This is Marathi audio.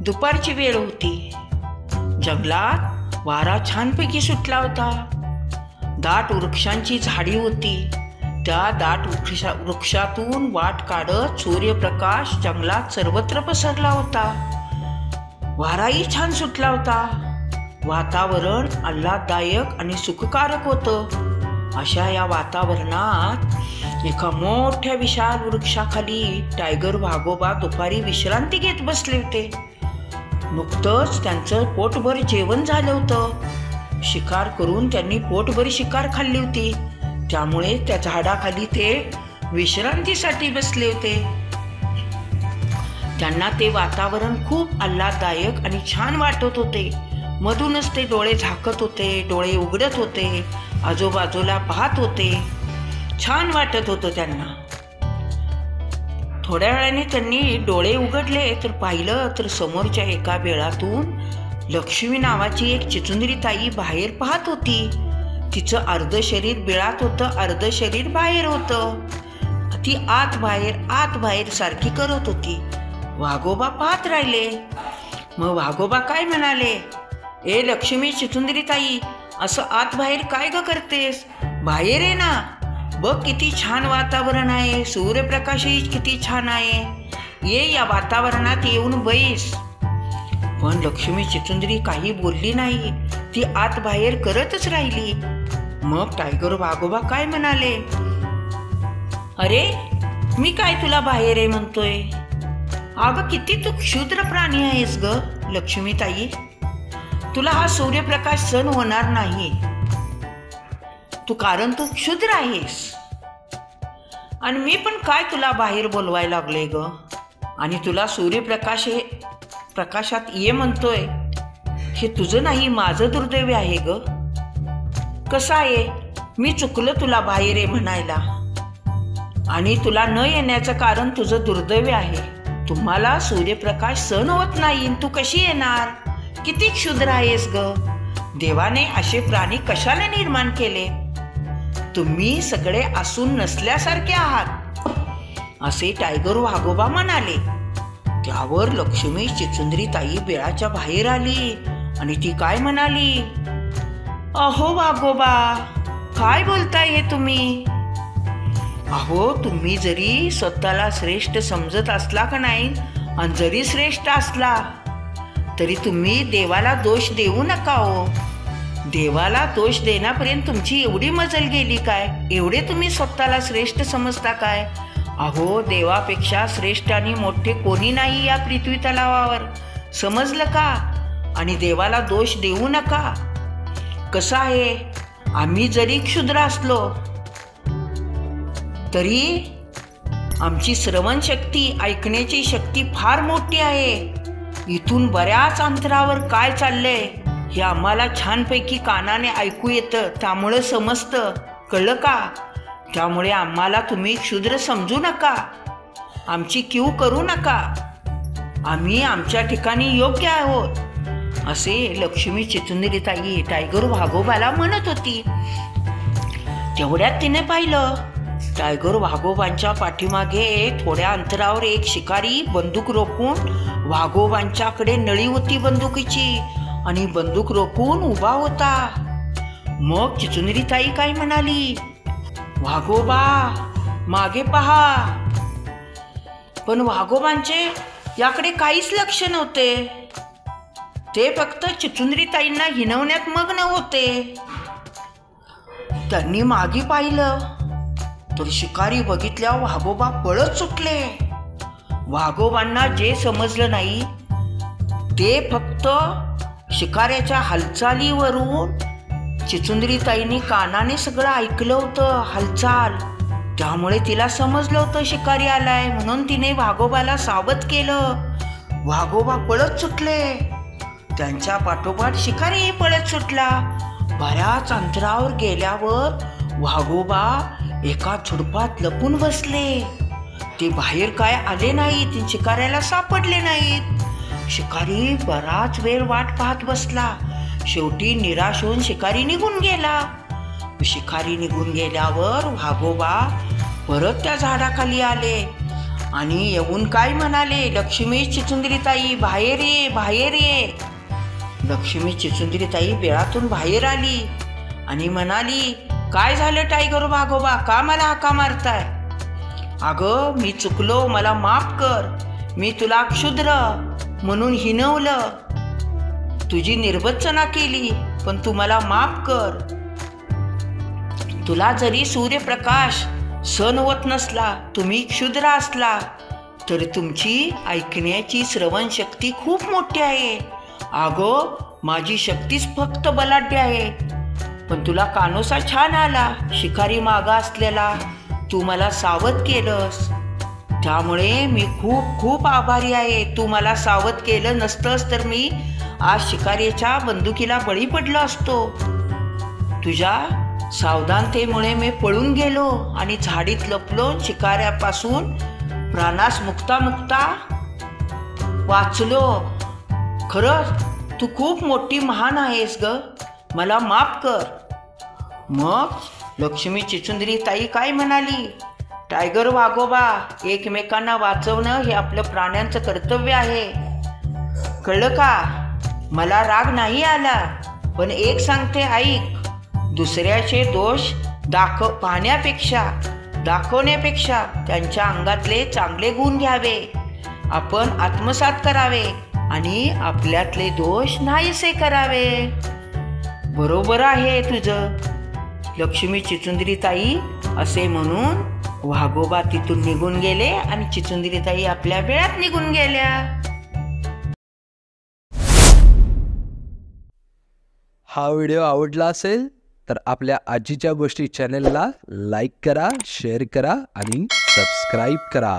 दुपारची वेळ होती. जंगलात वारा छानपैकी सुटला होता. दाट वृक्षांची झाडी होती. त्या दाट वृक्षातून वाट काढत सूर्यप्रकाश जंगलात सर्वत्र पसरला होता. वाराही छान सुटला होता. वातावरण आल्हाददायक आणि सुखकारक होतं. अशा या वातावरणात एका मोठ्या विशाल वृक्षाखाली टायगर वाघोबा दुपारी विश्रांती घेत बसले होते. नुकतंच त्यांचं पोटभर जेवण झालं होतं. शिकार करून त्यांनी पोटभर शिकार खाल्ली होती. त्यामुळे त्या झाडाखाली ते विश्रांतीसाठी बसले होते. त्यांना ते वातावरण खूप आल्हाददायक आणि छान वाटत होते. मधूनच ते डोळे झाकत होते, डोळे उघडत होते, आजूबाजूला पाहत होते. छान वाटत होतं त्यांना. थोड्या वेळाने त्यांनी डोळे उघडले तर पाहिलं तर समोरच्या एका बेळातून लक्ष्मी नावाची एक चिचुंदरी ताई बाहेर पाहत होती. तिचं अर्ध शरीर बिळात होतं, अर्ध शरीर बाहेर होतं. ती आत बाहेर सारखी करत होती. वाघोबा पाहत राहिले. मग वाघोबा काय म्हणाले, ए लक्ष्मी चिचुंदरी ताई, असं आत बाहेर काय ग करतेस? बाहेर ये ना. बघ किती छान वातावरण आहे, सूर्यप्रकाशही किती छान आहे. ये या वातावरणात येऊन बैस. पण लक्ष्मी चिचुंदरी काही बोलली नाही. ती आत बाहेर करतच राहिली. मग टायगर वाघोबा काय म्हणाले, अरे मी काय तुला बाहेर आहे म्हणतोय? अगं किती तू क्षुद्र प्राणी आहेस ग लक्ष्मी ताई. तुला हा सूर्यप्रकाश सहन होणार नाही. कारण तू क्षुद्र आहेस. आणि मी पण काय तुला बाहेर बोलवायला लागले ग. आणि तुला प्रकाशात ये म्हणतोय. हे तुझं नाही, माझं दुर्दैव आहे ग. कसं आहे, मी चुकलं तुला बाहेर ये म्हणायला. आणि तुला न येण्याचं कारण तुझं दुर्दैव आहे. तुम्हाला सूर्यप्रकाश सहन होत नाही. तू कशी येणार? किती क्षुद्र आहेस ग. देवाने असे प्राणी कशाला निर्माण केले? तुम्ही सगळे असून नसल्यासारखे आहात, असे टायगर वाघोबा म्हणाले. त्यावर लक्ष्मी चिचुंदरी ताई बिळाच्या बाहेर आली आणि ती काय म्हणाली, अहो वाघोबा, काय बोलताय हे तुम्ही? अहो, तुम्ही जरी स्वतःला श्रेष्ठ समजत असला का नाही, आणि जरी श्रेष्ठ असला तरी तुम्ही देवाला दोष देऊ नका हो. देवाला दोष देण्यापर्यंत तुमची एवढी मजल गेली काय? एवढे तुम्ही स्वतःला श्रेष्ठ समजता काय? अहो, देवापेक्षा श्रेष्ठ आणि मोठे कोणी नाही या पृथ्वी तलावावर. समजलं का? आणि देवाला दोष देऊ नका. कसं आहे, आम्ही जरी क्षुद्र असलो तरी आमची श्रवण शक्ती, ऐकण्याची शक्ती फार मोठी आहे. इथून बऱ्याच अंतरावर काय चाललंय हे आम्हाला छानपैकी कानाने ऐकू येतं. त्यामुळं समजतं. कळलं का? त्यामुळे आम्हाला तुम्ही क्षुद्र समजू नका. आमची कीव करू नका. आम्ही आमच्या ठिकाणी योग्य आहोत, असे लक्ष्मी चिचुंदरी ताई टायगर वाघोबाला म्हणत होती. तेवढ्यात तिने पाहिलं, टायगर वाघोबांच्या पाठीमागे थोड्या अंतरावर एक शिकारी बंदूक रोखून वाघोबांच्याकडे नळी होती बंदुकीची, आणि बंदूक रोखून उभा होता. मग चिचुंदरी ताई काय म्हणाली, वाघोबा मागे पहा. पण वाघोबांचे याकडे काहीच लक्ष नव्हते. ते फक्त चिचुंदरी ताईंना हिणवण्यात मग्न होते. त्यांनी मागे पाहिलं तर शिकारी बघितल्या वाघोबा पळत सुटले. वाघोबांना जे समजलं नाही ते फक्त शिकाऱ्याच्या हालचालीवरून चिचुंदरी ताईंनी कानाने सगळं ऐकलं होतं, हालचाल. त्यामुळे तिला समजलं होतं शिकारी आलाय. म्हणून तिने वाघोबाला सावध केलं. वाघोबा पळत सुटले. त्यांच्या पाठोपाठ शिकारीही पळत सुटला. बऱ्याच अंतरावर गेल्यावर वाघोबा एका झुडपात लपून बसले. ते बाहेर काय आले नाहीत, शिकाऱ्याला सापडले नाहीत. शिकारी बराच वेळ वाट पाहत बसला. शेवटी निराश होऊन शिकारी निघून गेला. शिकारी निघून गेल्यावर वाघोबा परत त्या झाडाखाली आले आणि येऊन काय म्हणाले, लक्ष्मी चिचुंदरीताई बाहेर ये, बाहेर ये. लक्ष्मी चिचुंदरीताई बिळातून बाहेर आली आणि म्हणाली, काय झालं टायगर वाघोबा, का मला हाका मारताय? अगं मी चुकलो, मला माफ कर. मी तुला क्षुद्र म्हणून हिणवलं, तुझी निर्वचना केली, पण तू मला माफ कर. तुला जरी सूर्यप्रकाश सहन होत नसला, तुम्ही क्षुद्र असला, तरी तुमची ऐकण्याची श्रवण शक्ती खूप मोठी आहे. अगं माझी शक्तीच फक्त बलाढ्य आहे, पण तुला कानोसा छान आला. शिकारी मागा असलेला तू मला सावध केलंस, त्यामुळे मी खूप खूप आभारी आहे. तू मला सावध केलं नसतंस तर मी आज शिकारीच्या बंदुकीला बळी पडलो असतो. तुझ्या सावधानतेमुळे मी पळून गेलो आणि झाडीत लपलो, शिकाऱ्यापासून प्राणास मुक्ता मुक्ता वाचलो. खरंच तू खूप मोठी महान आहेस ग, मला माफ कर. मग लक्ष्मी चिचुंदरीताई काय म्हणाली, टायगर वाघोबा, एकमेकांना वाचवणं हे आपलं प्राण्यांचं कर्तव्य आहे, कळलं का? मला राग नाही आला, पण एक सांगते ऐक, दुसऱ्याचे दोष दाखवण्यापेक्षा त्यांच्या अंगातले चांगले गुण घ्यावे, आपण आत्मसात करावे आणि आपल्यातले दोष नाहीसे करावे. बरोबर आहे तुझं. लक्ष्मी चिचुंदरीताई असे म्हणून वाघोबा तिथून निघून गेले आणि चिचुंदरीताई आपल्या बिळात निघून गेल्या. हा व्हिडिओ आवडला असेल तर आपल्या आजीच्या गोष्टी चॅनलला लाईक करा, शेअर करा आणि सबस्क्राईब करा.